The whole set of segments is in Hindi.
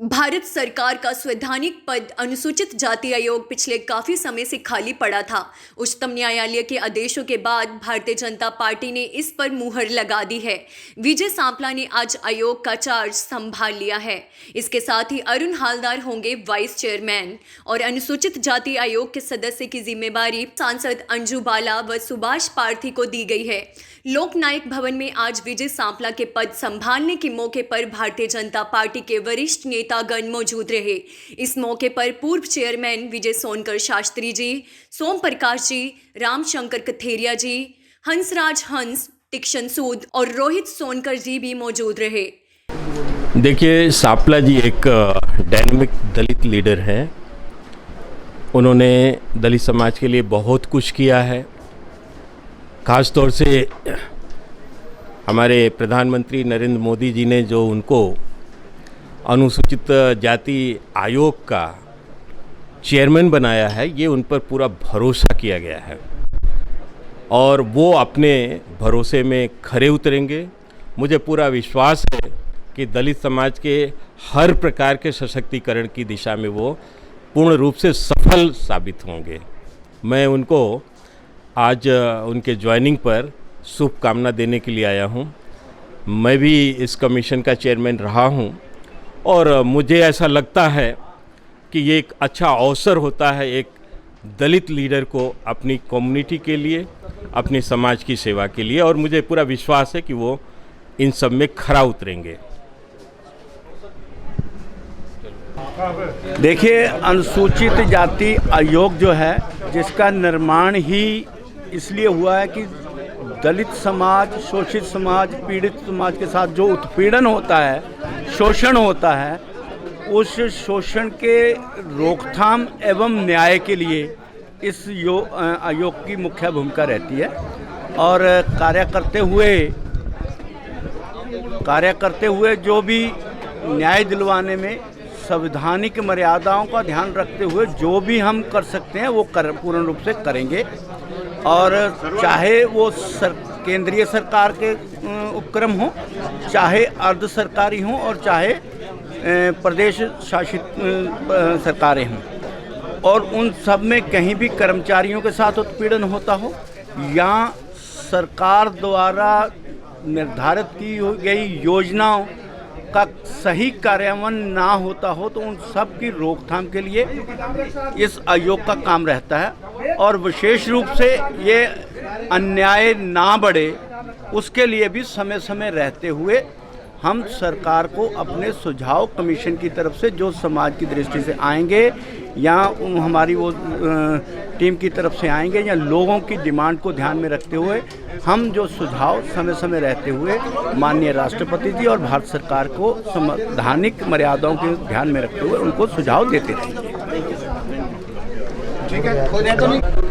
भारत सरकार का संवैधानिक पद अनुसूचित जाति आयोग पिछले काफी समय से खाली पड़ा था। उच्चतम न्यायालय के आदेशों के बाद भारतीय जनता पार्टी ने इस पर मुहर लगा दी है। विजय सांपला ने आज आयोग का चार्ज संभाल लिया है। इसके साथ ही अरुण हालदार होंगे वाइस चेयरमैन और अनुसूचित जाति आयोग के सदस्य की जिम्मेदारी सांसद अंजू बाला व सुभाष पारथी को दी गई है। लोकनायक भवन में आज विजय सांपला के पद संभालने के मौके पर भारतीय जनता पार्टी के वरिष्ठ नेतागण मौजूद रहे। इस मौके पर पूर्व चेयरमैन विजय सोनकर शास्त्री जी, सोम प्रकाश जी, रामशंकर कथेरिया जी, हंसराज हंस, टिक्शन सूद और रोहित सोनकर जी भी मौजूद रहे। देखिए, सांपला जी एक डायनेमिक दलित लीडर हैं। उन्होंने दलित समाज के लिए बहुत कुछ किया है। ख़ास तौर से हमारे प्रधानमंत्री नरेंद्र मोदी जी ने जो उनको अनुसूचित जाति आयोग का चेयरमैन बनाया है, ये उन पर पूरा भरोसा किया गया है और वो अपने भरोसे में खरे उतरेंगे। मुझे पूरा विश्वास है कि दलित समाज के हर प्रकार के सशक्तिकरण की दिशा में वो पूर्ण रूप से सफल साबित होंगे। मैं उनको आज उनके ज्वाइनिंग पर शुभकामना देने के लिए आया हूं। मैं भी इस कमीशन का चेयरमैन रहा हूं और मुझे ऐसा लगता है कि ये एक अच्छा अवसर होता है एक दलित लीडर को अपनी कम्युनिटी के लिए, अपने समाज की सेवा के लिए, और मुझे पूरा विश्वास है कि वो इन सब में खरा उतरेंगे। देखिए, अनुसूचित जाति आयोग जो है, जिसका निर्माण ही इसलिए हुआ है कि दलित समाज, शोषित समाज, पीड़ित समाज के साथ जो उत्पीड़न होता है, शोषण होता है, उस शोषण के रोकथाम एवं न्याय के लिए इस आयोग की मुख्य भूमिका रहती है। और कार्य करते हुए जो भी न्याय दिलवाने में संवैधानिक मर्यादाओं का ध्यान रखते हुए जो भी हम कर सकते हैं वो पूर्ण रूप से करेंगे। और चाहे वो केंद्रीय सरकार के उपक्रम हो, चाहे अर्ध सरकारी हों, और चाहे प्रदेश शासित सरकारें हों, और उन सब में कहीं भी कर्मचारियों के साथ उत्पीड़न होता हो या सरकार द्वारा निर्धारित की गई योजनाओं का सही कार्यान्वयन ना होता हो, तो उन सब की रोकथाम के लिए इस आयोग का काम रहता है। और विशेष रूप से ये अन्याय ना बढ़े, उसके लिए भी समय समय रहते हुए हम सरकार को अपने सुझाव कमीशन की तरफ से जो समाज की दृष्टि से आएंगे या हमारी वो टीम की तरफ से आएंगे या लोगों की डिमांड को ध्यान में रखते हुए हम जो सुझाव समय समय रहते हुए माननीय राष्ट्रपति जी और भारत सरकार को संवैधानिक मर्यादाओं के ध्यान में रखते हुए उनको सुझाव देते रहेंगे।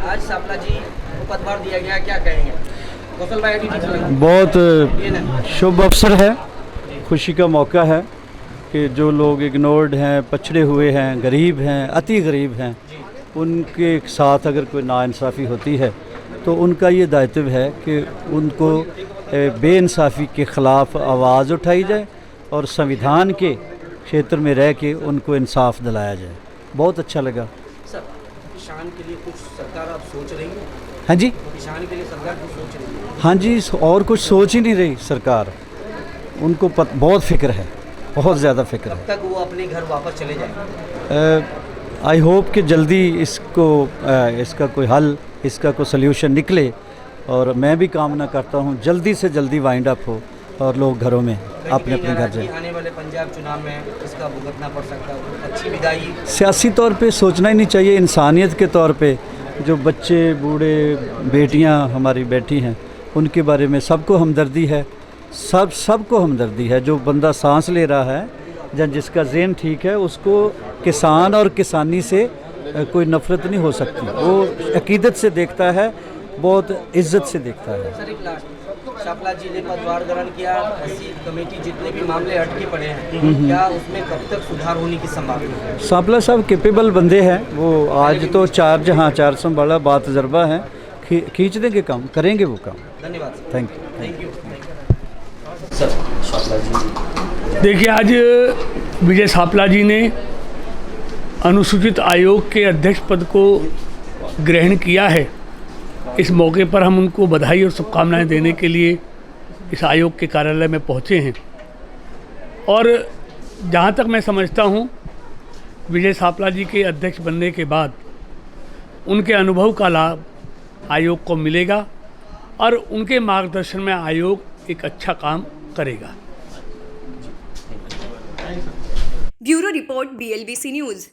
आज सांपला जी को पदभार दिया गया, क्या कहेंगे? बहुत शुभ अवसर है, खुशी का मौका है कि जो लोग इग्नोर्ड हैं, पछड़े हुए हैं, गरीब हैं, अति गरीब हैं, उनके साथ अगर कोई नाइंसाफ़ी होती है तो उनका ये दायित्व है कि उनको बेइंसाफ़ी के ख़िलाफ़ आवाज़ उठाई जाए और संविधान के क्षेत्र में रह के उनको इंसाफ दिलाया जाए। बहुत अच्छा लगा। सर, किसान के लिए कुछ सरकार आप सोच रही है? हाँ जी, किसान के लिए सरकार कुछ सोच रही है? हाँ जी, और कुछ सोच ही नहीं रही सरकार। उनको बहुत फ़िक्र है, बहुत ज़्यादा फ़िक्र है। कब तक वो अपने घर वापस चले जाएंगे? आई होप कि जल्दी इसका कोई हल, इसका कोई सल्यूशन निकले, और मैं भी कामना करता हूँ जल्दी से जल्दी वाइंड अप हो और लोग घरों में अपने अपने घर जाएं। आने वाले पंजाब चुनाव में इसका भुगतना पड़ सकता है, अच्छी विदाई सियासी तौर पे सोचना ही नहीं चाहिए। इंसानियत के तौर पे जो बच्चे, बूढ़े, बेटियाँ हमारी बैठी हैं, उनके बारे में सबको हमदर्दी है, सबको हमदर्दी है। जो बंदा सांस ले रहा है या जिसका ज़हन ठीक है, उसको किसान और किसानी से कोई नफ़रत नहीं हो सकती। वो अकीदत से देखता है, बहुत इज्जत से देखता है। सर, एक लास्ट, सांपला जी ने पदभार ग्रहण किया, ऐसी कमेटी जितने भी मामले अटके पड़े हैं, क्या उसमें कब तक सुधार होने की संभावना है? सांपला साहब कैपेबल बंदे हैं। वो आज तो चार्ज संभाला, बात तजर्बा है, खींच देंगे काम, करेंगे वो काम। धन्यवाद। Thank you. सर, सांपला जी देखिए, आज विजय सापला जी ने अनुसूचित आयोग के अध्यक्ष पद को ग्रहण किया है। इस मौके पर हम उनको बधाई और शुभकामनाएं देने के लिए इस आयोग के कार्यालय में पहुंचे हैं। और जहां तक मैं समझता हूं, विजय सापला जी के अध्यक्ष बनने के बाद उनके अनुभव का लाभ आयोग को मिलेगा और उनके मार्गदर्शन में आयोग एक अच्छा काम करेगा। Bureau report BLBC news.